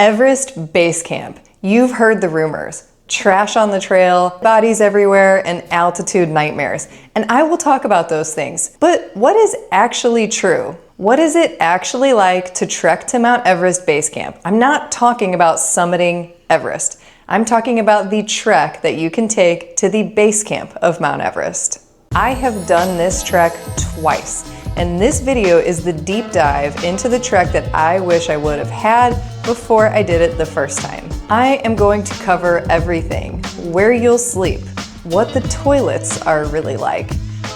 Everest Base Camp. You've heard the rumors. Trash on the trail, bodies everywhere, and altitude nightmares. And I will talk about those things. But what is actually true? What is it actually like to trek to Mount Everest Base Camp? I'm not talking about summiting Everest. I'm talking about the trek that you can take to the base camp of Mount Everest. I have done this trek twice, and this video is the deep dive into the trek that I wish I would have had before I did it the first time. I am going to cover everything: where you'll sleep, what the toilets are really like,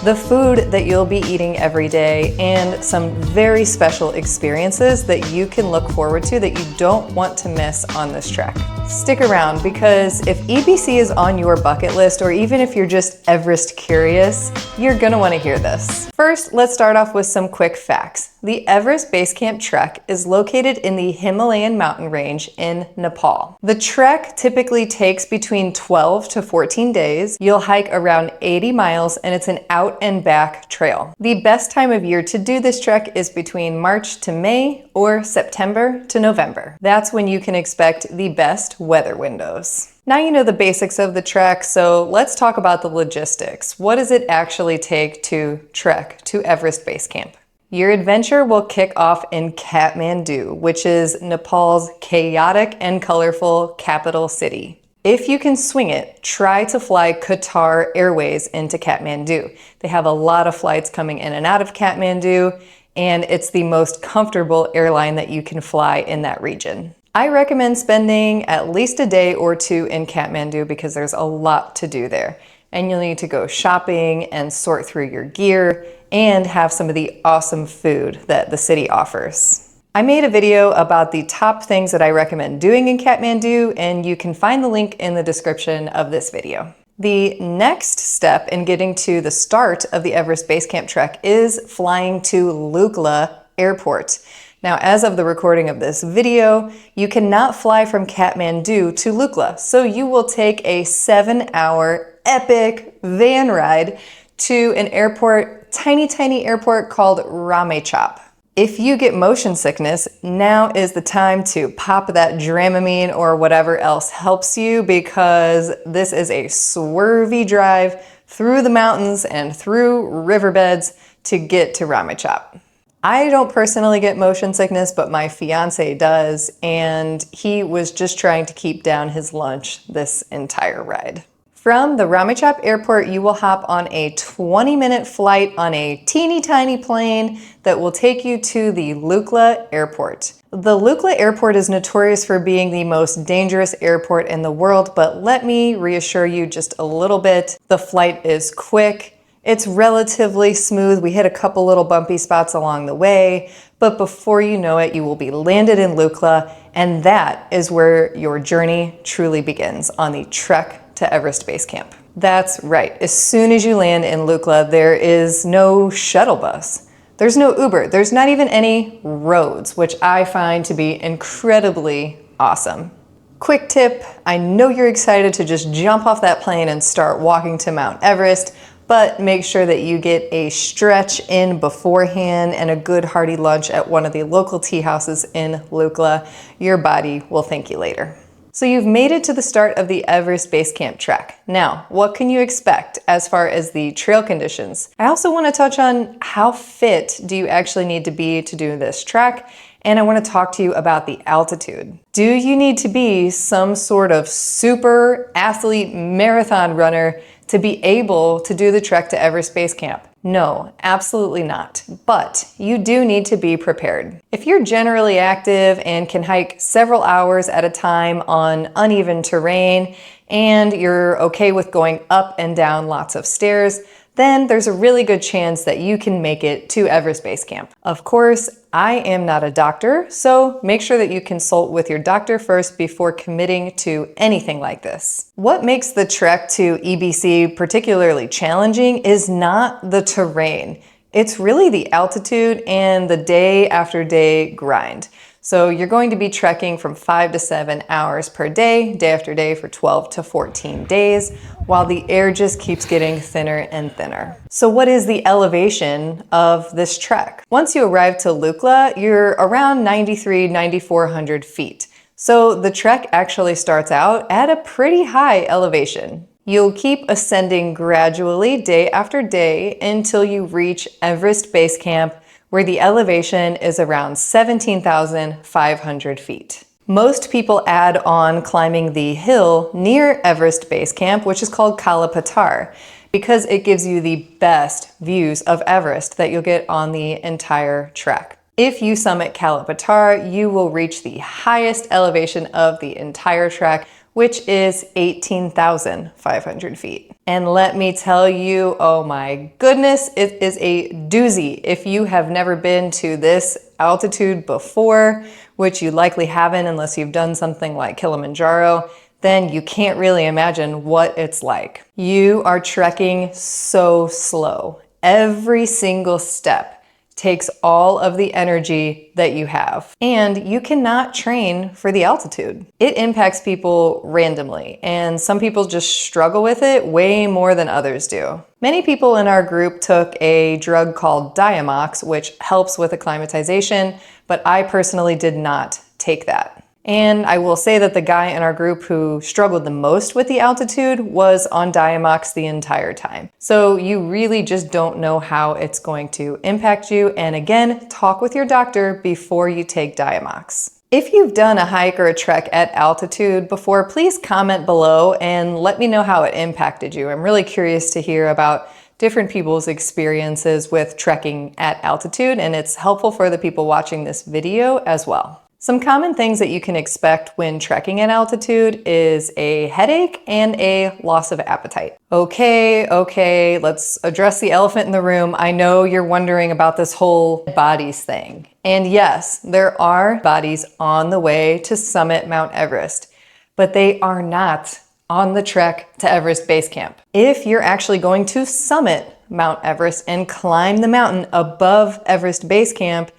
the food that you'll be eating every day, and some very special experiences that you can look forward to that you don't want to miss on this trek. Stick around, because if EBC is on your bucket list, or even if you're just Everest curious, you're gonna want to hear this. First, let's start off with some quick facts. The Everest Base Camp Trek is located in the Himalayan mountain range in Nepal. The trek typically takes between 12 to 14 days. You'll hike around 80 miles, and it's an out and back trail. The best time of year to do this trek is between March to May or September to November. That's when you can expect the best weather windows. Now you know the basics of the trek, so let's talk about the logistics. What does it actually take to trek to Everest Base Camp? Your adventure will kick off in Kathmandu, which is Nepal's chaotic and colorful capital city. If you can swing it, try to fly Qatar Airways into Kathmandu. They have a lot of flights coming in and out of Kathmandu, and it's the most comfortable airline that you can fly in that region. I recommend spending at least a day or two in Kathmandu because there's a lot to do there. And you'll need to go shopping and sort through your gear and have some of the awesome food that the city offers. I made a video about the top things that I recommend doing in Kathmandu, and you can find the link in the description of this video. The next step in getting to the start of the Everest Base Camp Trek is flying to Lukla Airport. Now, as of the recording of this video, you cannot fly from Kathmandu to Lukla, so you will take a 7-hour epic van ride to an airport, tiny airport called Ramechhap. If you get motion sickness, now is the time to pop that Dramamine or whatever else helps you, because this is a swervy drive through the mountains and through riverbeds to get to Ramechhap. I don't personally get motion sickness, but my fiance does, and he was just trying to keep down his lunch this entire ride. From the Ramechhap airport, you will hop on a 20-minute flight on a teeny tiny plane that will take you to the Lukla airport. The Lukla airport is notorious for being the most dangerous airport in the world, but let me reassure you just a little bit. The flight is quick. It's relatively smooth. We hit a couple little bumpy spots along the way, but before you know it, you will be landed in Lukla, and that is where your journey truly begins on the trek to Everest Base Camp. That's right. As soon as you land in Lukla, there is no shuttle bus. There's no Uber. There's not even any roads, which I find to be incredibly awesome. Quick tip, I know you're excited to just jump off that plane and start walking to Mount Everest, but make sure that you get a stretch in beforehand and a good hearty lunch at one of the local tea houses in Lukla. Your body will thank you later. So you've made it to the start of the Everest Base Camp Trek. Now, what can you expect as far as the trail conditions? I also want to touch on how fit do you actually need to be to do this trek, and I want to talk to you about the altitude. Do you need to be some sort of super athlete marathon runner to be able to do the trek to Everest Base Camp? No, absolutely not. But you do need to be prepared. If you're generally active and can hike several hours at a time on uneven terrain, and you're okay with going up and down lots of stairs, then there's a really good chance that you can make it to Everest Base Camp. Of course, I am not a doctor, so make sure that you consult with your doctor first before committing to anything like this. What makes the trek to EBC particularly challenging is not the terrain. It's really the altitude and the day after day grind. So you're going to be trekking from 5 to 7 hours per day, day after day for 12 to 14 days, while the air just keeps getting thinner and thinner. So what is the elevation of this trek? Once you arrive to Lukla, you're around 9,400 feet. So the trek actually starts out at a pretty high elevation. You'll keep ascending gradually day after day until you reach Everest Base Camp, where the elevation is around 17,500 feet. Most people add on climbing the hill near Everest Base Camp, which is called Kalapatar, because it gives you the best views of Everest that you'll get on the entire trek. If you summit Kalapatar, you will reach the highest elevation of the entire trek, which is 18,500 feet. And let me tell you, oh my goodness, it is a doozy. If you have never been to this altitude before, which you likely haven't unless you've done something like Kilimanjaro, then you can't really imagine what it's like. You are trekking so slow. Every single step takes all of the energy that you have, and you cannot train for the altitude. It impacts people randomly, and some people just struggle with it way more than others do. Many people in our group took a drug called Diamox, which helps with acclimatization, but I personally did not take that. And I will say that the guy in our group who struggled the most with the altitude was on Diamox the entire time. So you really just don't know how it's going to impact you. And again, talk with your doctor before you take Diamox. If you've done a hike or a trek at altitude before, please comment below and let me know how it impacted you. I'm really curious to hear about different people's experiences with trekking at altitude, and it's helpful for the people watching this video as well. Some common things that you can expect when trekking at altitude is a headache and a loss of appetite. Okay, let's address the elephant in the room. I know you're wondering about this whole bodies thing. And yes, there are bodies on the way to summit Mount Everest, but they are not on the trek to Everest Base Camp. If you're actually going to summit Mount Everest and climb the mountain above Everest Base Camp,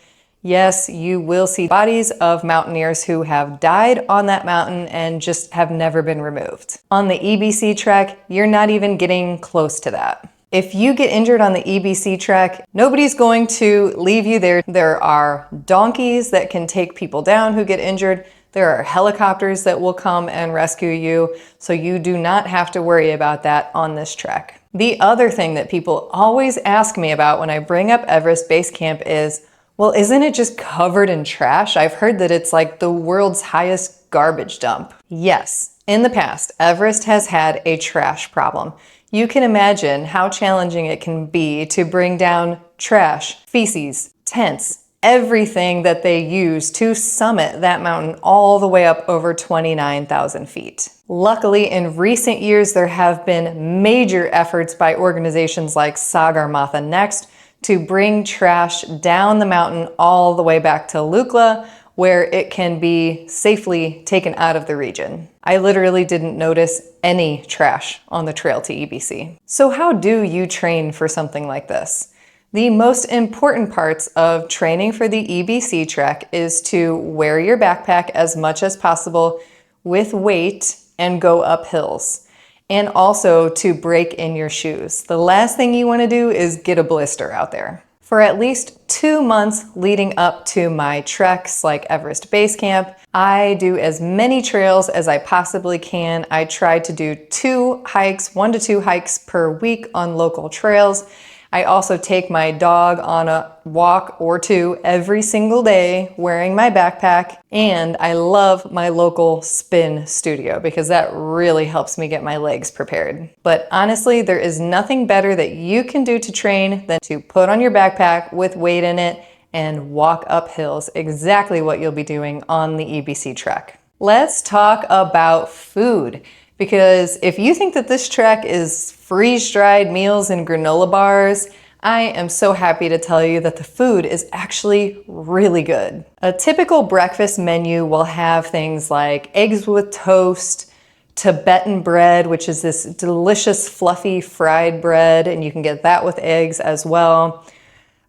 yes, you will see bodies of mountaineers who have died on that mountain and just have never been removed. On the EBC trek, you're not even getting close to that. If you get injured on the EBC trek, nobody's going to leave you there. There are donkeys that can take people down who get injured. There are helicopters that will come and rescue you, so you do not have to worry about that on this trek. The other thing that people always ask me about when I bring up Everest Base Camp is, well, isn't it just covered in trash? I've heard that it's like the world's highest garbage dump. Yes, in the past, Everest has had a trash problem. You can imagine how challenging it can be to bring down trash, feces, tents, everything that they use to summit that mountain all the way up over 29,000 feet. Luckily, in recent years, there have been major efforts by organizations like Sagarmatha Next to bring trash down the mountain all the way back to Lukla, where it can be safely taken out of the region. I literally didn't notice any trash on the trail to EBC. So how do you train for something like this? The most important parts of training for the EBC trek is to wear your backpack as much as possible with weight and go up hills. And also to break in your shoes. The last thing you want to do is get a blister out there. For at least 2 months leading up to my treks like Everest Base Camp, I do as many trails as I possibly can. I try to do 1 to 2 hikes per week on local trails. I also take my dog on a walk or 2 every single day wearing my backpack, and I love my local spin studio because that really helps me get my legs prepared. But honestly, there is nothing better that you can do to train than to put on your backpack with weight in it and walk up hills, exactly what you'll be doing on the EBC trek. Let's talk about food. Because if you think that this trek is freeze-dried meals and granola bars, I am so happy to tell you that the food is actually really good. A typical breakfast menu will have things like eggs with toast, Tibetan bread, which is this delicious fluffy fried bread, and you can get that with eggs as well.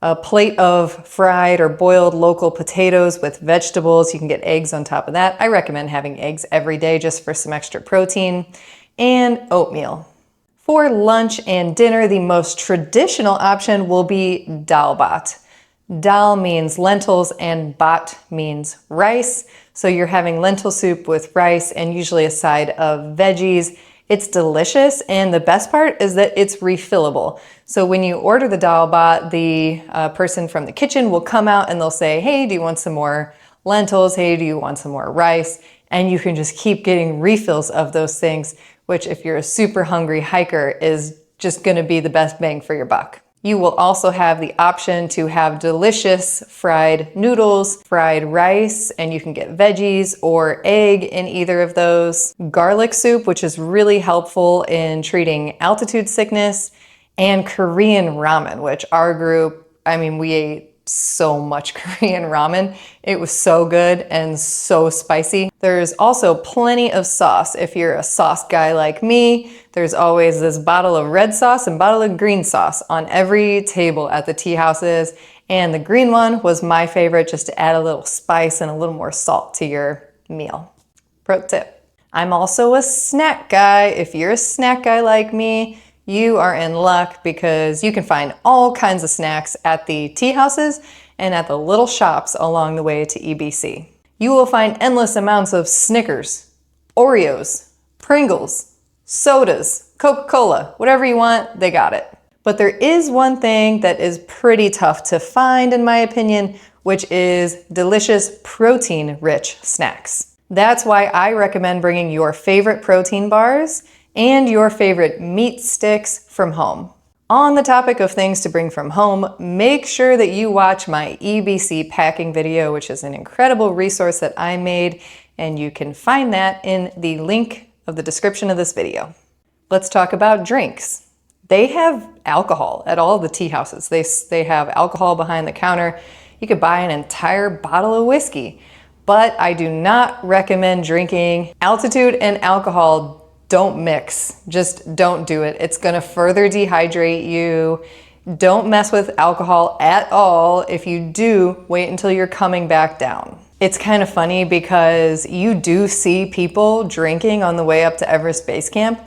A plate of fried or boiled local potatoes with vegetables. You can get eggs on top of that. I recommend having eggs every day just for some extra protein. And oatmeal. For lunch and dinner, the most traditional option will be dal bhat. Dal means lentils and bhat means rice. So you're having lentil soup with rice and usually a side of veggies. It's delicious, and the best part is that it's refillable. So when you order the dal bhat, the person from the kitchen will come out and they'll say, hey, do you want some more lentils? Hey, do you want some more rice? And you can just keep getting refills of those things, which if you're a super hungry hiker is just gonna be the best bang for your buck. You will also have the option to have delicious fried noodles, fried rice, and you can get veggies or egg in either of those. Garlic soup, which is really helpful in treating altitude sickness, and Korean ramen, which our group, we ate so much Korean ramen. It was so good and so spicy. There's also plenty of sauce. If you're a sauce guy like me, there's always this bottle of red sauce and bottle of green sauce on every table at the tea houses. And the green one was my favorite, just to add a little spice and a little more salt to your meal. Pro tip. I'm also a snack guy. If you're a snack guy like me, you are in luck because you can find all kinds of snacks at the tea houses and at the little shops along the way to EBC. You will find endless amounts of Snickers, Oreos, Pringles, sodas, Coca-Cola, whatever you want, they got it. But there is one thing that is pretty tough to find, in my opinion, which is delicious protein-rich snacks. That's why I recommend bringing your favorite protein bars and your favorite meat sticks from home. On the topic of things to bring from home, make sure that you watch my EBC packing video, which is an incredible resource that I made, and you can find that in the link of the description of this video. Let's talk about drinks. They have alcohol at all the tea houses. They have alcohol behind the counter. You could buy an entire bottle of whiskey, but I do not recommend drinking. Altitude and alcohol don't mix. Just don't do it. It's gonna further dehydrate you. Don't mess with alcohol at all. If you do, wait until you're coming back down. It's kind of funny because you do see people drinking on the way up to Everest Base Camp,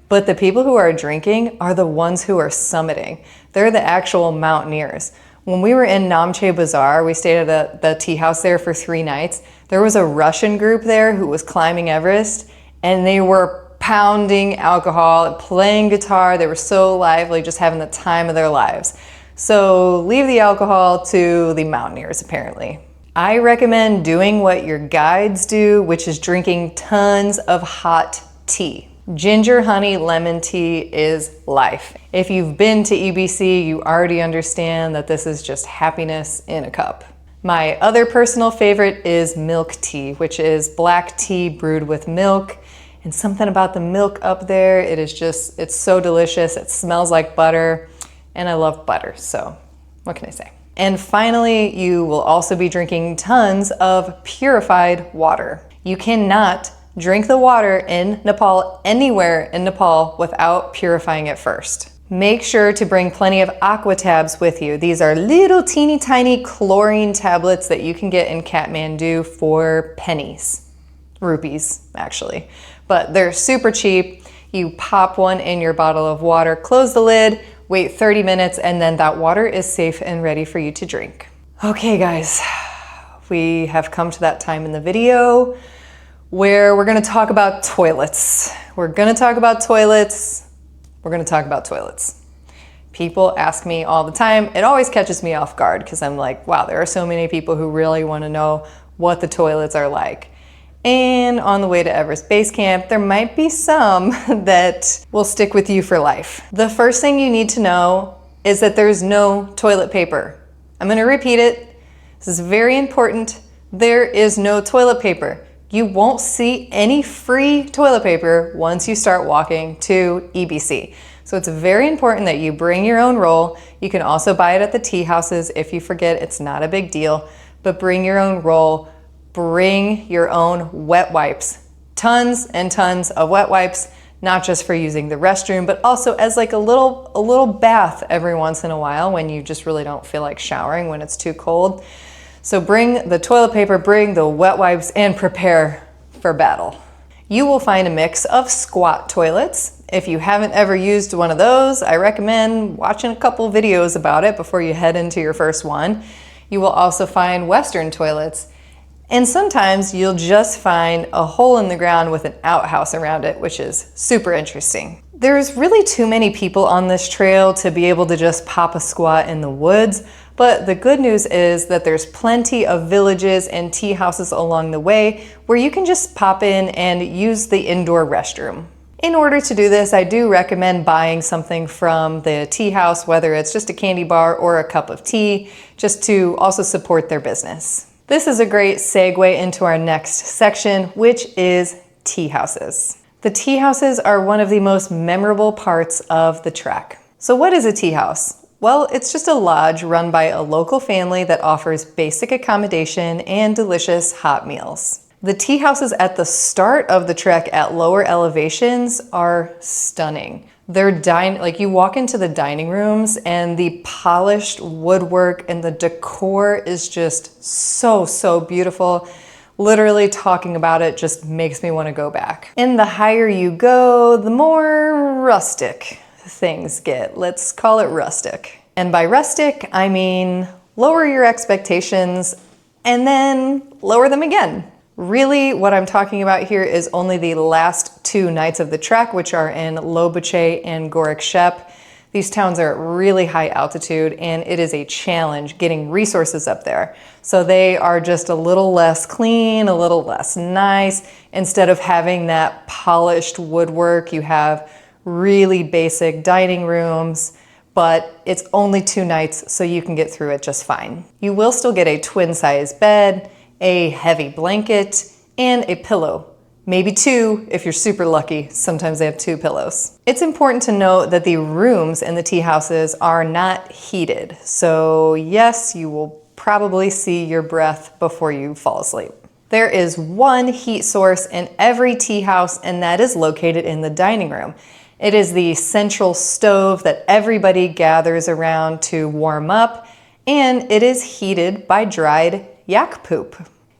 but the people who are drinking are the ones who are summiting. They're the actual mountaineers. When we were in Namche Bazaar, we stayed at the tea house there for 3 nights. There was a Russian group there who was climbing Everest, and they were pounding alcohol, playing guitar. They were so lively, just having the time of their lives. So leave the alcohol to the mountaineers, apparently. I recommend doing what your guides do, which is drinking tons of hot tea. Ginger, honey, lemon tea is life. If you've been to EBC, you already understand that this is just happiness in a cup. My other personal favorite is milk tea, which is black tea brewed with milk. And something about the milk up there, it's so delicious. It smells like butter, and I love butter, so what can I say? And finally, you will also be drinking tons of purified water. You cannot drink the water in Nepal, anywhere in Nepal, without purifying it first. Make sure to bring plenty of aqua tabs with you. These are little teeny tiny chlorine tablets that you can get in Kathmandu for pennies. Rupees, actually. But they're super cheap. You pop one in your bottle of water, close the lid, wait 30 minutes, and then that water is safe and ready for you to drink. Okay guys, we have come to that time in the video where we're gonna talk about toilets. We're gonna talk about toilets. We're gonna talk about toilets. People ask me all the time. It always catches me off guard because I'm like, wow, there are so many people who really wanna know what the toilets are like. And on the way to Everest Base Camp, there might be some that will stick with you for life. The first thing you need to know is that there's no toilet paper. I'm gonna repeat it. This is very important. There is no toilet paper. You won't see any free toilet paper once you start walking to EBC. So it's very important that you bring your own roll. You can also buy it at the tea houses if you forget, it's not a big deal, but bring your own roll. Bring your own wet wipes. Tons and tons of wet wipes, not just for using the restroom, but also as like a little bath every once in a while when you just really don't feel like showering when it's too cold. So bring the toilet paper, bring the wet wipes, and prepare for battle. You will find a mix of squat toilets. If you haven't ever used one of those, I recommend watching a couple videos about it before you head into your first one. You will also find Western toilets. And sometimes you'll just find a hole in the ground with an outhouse around it, which is super interesting. There's really too many people on this trail to be able to just pop a squat in the woods, but the good news is that there's plenty of villages and tea houses along the way where you can just pop in and use the indoor restroom. In order to do this, I do recommend buying something from the tea house, whether it's just a candy bar or a cup of tea, just to also support their business. This is a great segue into our next section, which is tea houses. The tea houses are one of the most memorable parts of the trek. So what is a tea house? Well, it's just a lodge run by a local family that offers basic accommodation and delicious hot meals. The tea houses at the start of the trek at lower elevations are stunning. Like you walk into the dining rooms and the polished woodwork and the decor is just so beautiful. Literally talking about it just makes me want to go back. And the higher you go, the more rustic things get. Let's call it rustic. And by rustic, I mean lower your expectations and then lower them again. Really, what I'm talking about here is only the last 2 nights of the trek, which are in Lobuche and Gorak Shep. These towns are at really high altitude and it is a challenge getting resources up there. So they are just a little less clean, a little less nice. Instead of having that polished woodwork, you have really basic dining rooms, but it's only 2 nights, so you can get through it just fine. You will still get a twin-size bed, a heavy blanket, and a pillow. Maybe 2 if you're super lucky. Sometimes they have 2 pillows. It's important to note that the rooms in the tea houses are not heated. So yes, you will probably see your breath before you fall asleep. There is one heat source in every tea house, and that is located in the dining room. It is the central stove that everybody gathers around to warm up, and it is heated by dried yak poop.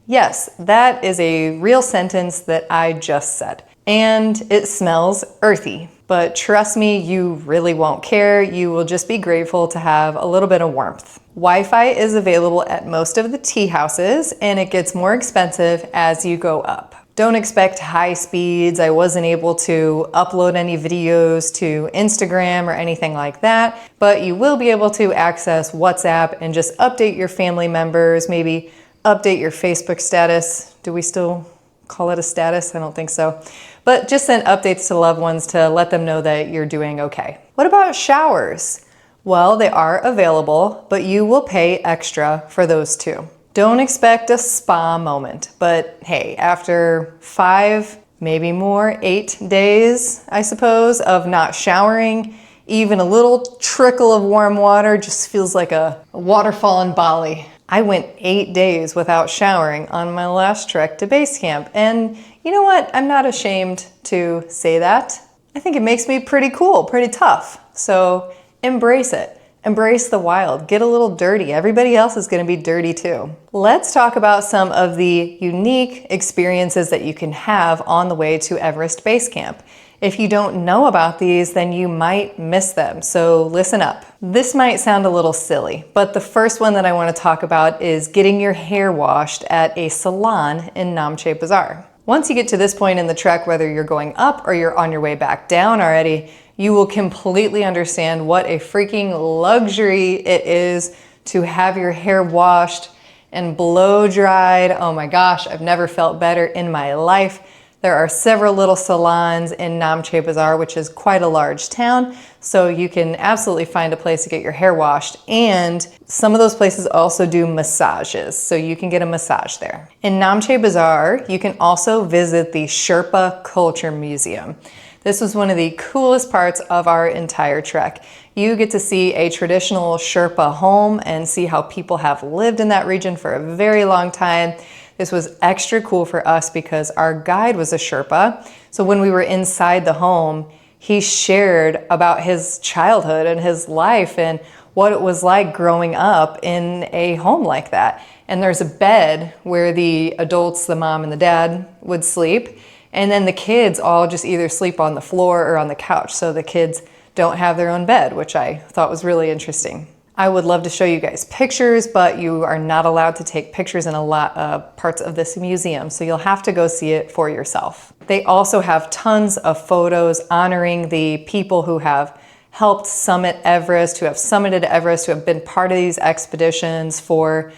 Yes, that is a real sentence that I just said. And it smells earthy. But trust me, you really won't care. You will just be grateful to have a little bit of warmth. Wi-Fi is available at most of the tea houses, and it gets more expensive as you go up. Don't expect high speeds. I wasn't able to upload any videos to Instagram or anything like that, but you will be able to access WhatsApp and just update your family members, maybe update your Facebook status. Do we still call it a status? I don't think so. But just send updates to loved ones to let them know that you're doing okay. What about showers? Well, they are available, but you will pay extra for those too. Don't expect a spa moment, but hey, after 5, maybe more, 8 days, I suppose, of not showering, even a little trickle of warm water just feels like a waterfall in Bali. I went 8 days without showering on my last trek to base camp. And you know what? I'm not ashamed to say that. I think it makes me pretty cool, pretty tough. So embrace it. Embrace the wild. Get a little dirty. Everybody else is going to be dirty too. Let's talk about some of the unique experiences that you can have on the way to Everest Base Camp. If you don't know about these, then you might miss them, so listen up. This might sound a little silly, but the first one that I want to talk about is getting your hair washed at a salon in Namche Bazaar. Once you get to this point in the trek, whether you're going up or you're on your way back down already, you will completely understand what a freaking luxury it is to have your hair washed and blow dried. Oh my gosh, I've never felt better in my life. There are several little salons in Namche Bazaar, which is quite a large town, so you can absolutely find a place to get your hair washed. And some of those places also do massages, so you can get a massage there. In Namche Bazaar, you can also visit the Sherpa Culture Museum. This was one of the coolest parts of our entire trek. You get to see a traditional Sherpa home and see how people have lived in that region for a very long time. This was extra cool for us because our guide was a Sherpa. So when we were inside the home, he shared about his childhood and his life and what it was like growing up in a home like that. And there's a bed where the adults, the mom and the dad, would sleep. And then the kids all just either sleep on the floor or on the couch. So the kids don't have their own bed, which I thought was really interesting. I would love to show you guys pictures, but you are not allowed to take pictures in a lot of parts of this museum, so you'll have to go see it for yourself. They also have tons of photos honoring the people who have helped summit Everest, who have summited Everest, who have been part of these expeditions for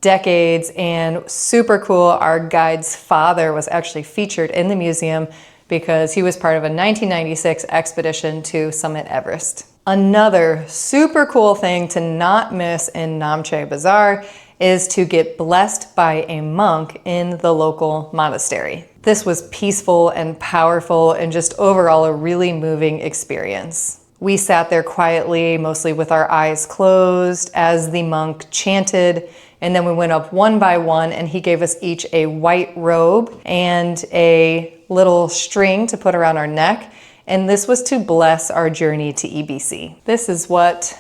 decades, and super cool. Our guide's father was actually featured in the museum because he was part of a 1996 expedition to summit Everest. Another super cool thing to not miss in Namche Bazaar is to get blessed by a monk in the local monastery. This was peaceful and powerful and just overall a really moving experience. We sat there quietly, mostly with our eyes closed, as the monk chanted, and then we went up one by one and he gave us each a white robe and a little string to put around our neck. And this was to bless our journey to EBC. This is what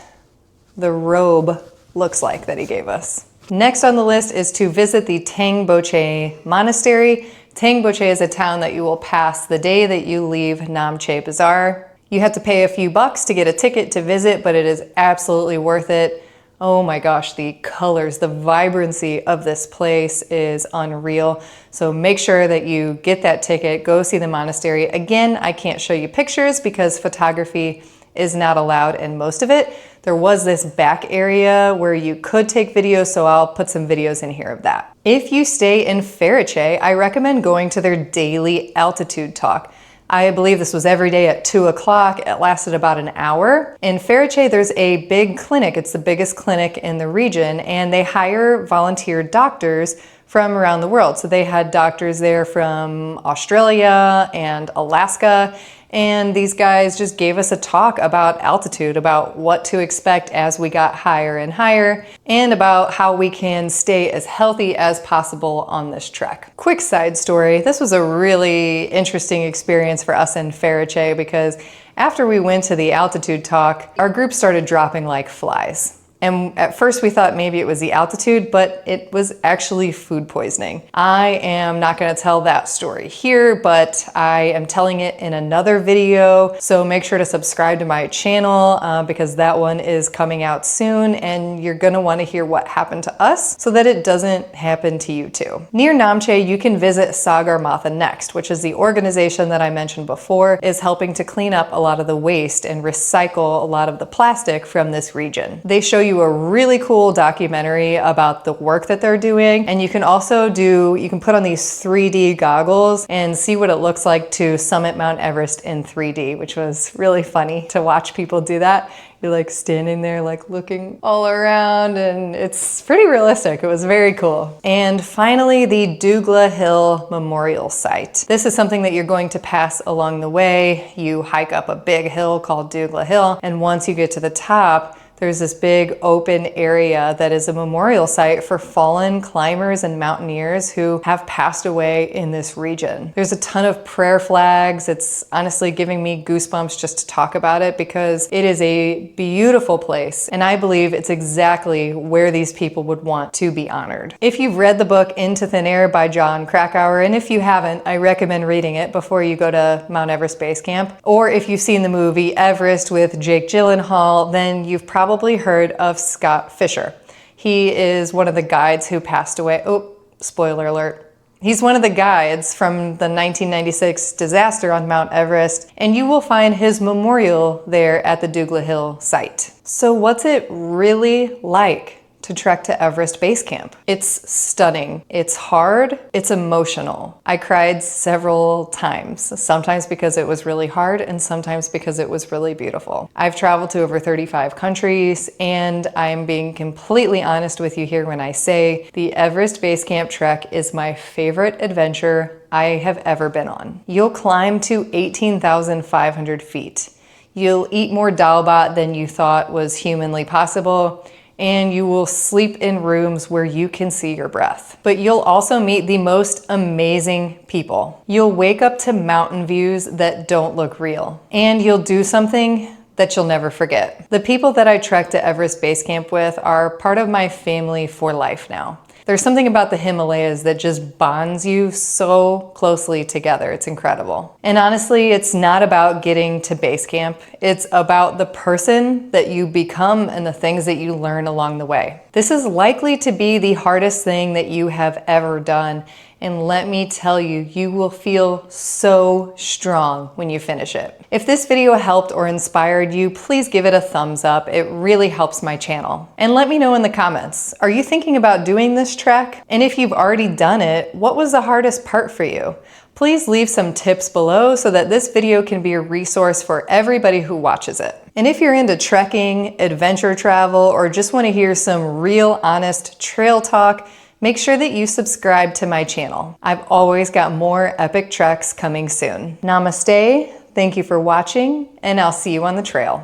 the robe looks like that he gave us. Next on the list is to visit the Tengboche Monastery. Tengboche is a town that you will pass the day that you leave Namche Bazaar. You have to pay a few bucks to get a ticket to visit, but it is absolutely worth it. Oh my gosh, the colors, the vibrancy of this place is unreal. So make sure that you get that ticket, go see the monastery. Again, I can't show you pictures because photography is not allowed in most of it. There was this back area where you could take videos, so I'll put some videos in here of that. If you stay in Ferice, I recommend going to their daily altitude talk. I believe this was every day at 2 o'clock. It lasted about an hour. In Ferice, there's a big clinic. It's the biggest clinic in the region, and they hire volunteer doctors from around the world. So they had doctors there from Australia and Alaska, and these guys just gave us a talk about altitude, about what to expect as we got higher and higher, and about how we can stay as healthy as possible on this trek. Quick side story, this was a really interesting experience for us in Ferice because after we went to the altitude talk, our group started dropping like flies. And at first we thought maybe it was the altitude, but it was actually food poisoning. I am not gonna tell that story here, but I am telling it in another video. So make sure to subscribe to my channel because that one is coming out soon and you're gonna wanna hear what happened to us so that it doesn't happen to you too. Near Namche, you can visit Sagarmatha Next, which is the organization that I mentioned before, is helping to clean up a lot of the waste and recycle a lot of the plastic from this region. They show you a really cool documentary about the work that they're doing, and you can also you can put on these 3D goggles and see what it looks like to summit Mount Everest in 3D, which was really funny to watch people do that. You're like standing there like looking all around, and it's pretty realistic. It was very cool. And finally, the Dugla Hill Memorial Site. This is something that you're going to pass along the way. You hike up a big hill called Dugla Hill, and once you get to the top, there's this big open area that is a memorial site for fallen climbers and mountaineers who have passed away in this region. There's a ton of prayer flags. It's honestly giving me goosebumps just to talk about it because it is a beautiful place, and I believe it's exactly where these people would want to be honored. If you've read the book Into Thin Air by Jon Krakauer, and if you haven't, I recommend reading it before you go to Mount Everest Base Camp, or if you've seen the movie Everest with Jake Gyllenhaal, then you've probably heard of Scott Fisher. He is one of the guides who passed away. Oh, spoiler alert. He's one of the guides from the 1996 disaster on Mount Everest, and you will find his memorial there at the Dugla Hill site. So what's it really like to trek to Everest Base Camp? It's stunning. It's hard. It's emotional. I cried several times, sometimes because it was really hard and sometimes because it was really beautiful. I've traveled to over 35 countries, and I'm being completely honest with you here when I say the Everest Base Camp Trek is my favorite adventure I have ever been on. You'll climb to 18,500 feet. You'll eat more dalbat than you thought was humanly possible, and you will sleep in rooms where you can see your breath. But you'll also meet the most amazing people. You'll wake up to mountain views that don't look real, and you'll do something that you'll never forget. The people that I trek to Everest Base Camp with are part of my family for life now. There's something about the Himalayas that just bonds you so closely together. It's incredible. And honestly, it's not about getting to base camp. It's about the person that you become and the things that you learn along the way. This is likely to be the hardest thing that you have ever done. And let me tell you, you will feel so strong when you finish it. If this video helped or inspired you, please give it a thumbs up. It really helps my channel. And let me know in the comments, are you thinking about doing this trek? And if you've already done it, what was the hardest part for you? Please leave some tips below so that this video can be a resource for everybody who watches it. And if you're into trekking, adventure travel, or just want to hear some real honest trail talk, make sure that you subscribe to my channel. I've always got more epic treks coming soon. Namaste, thank you for watching, and I'll see you on the trail.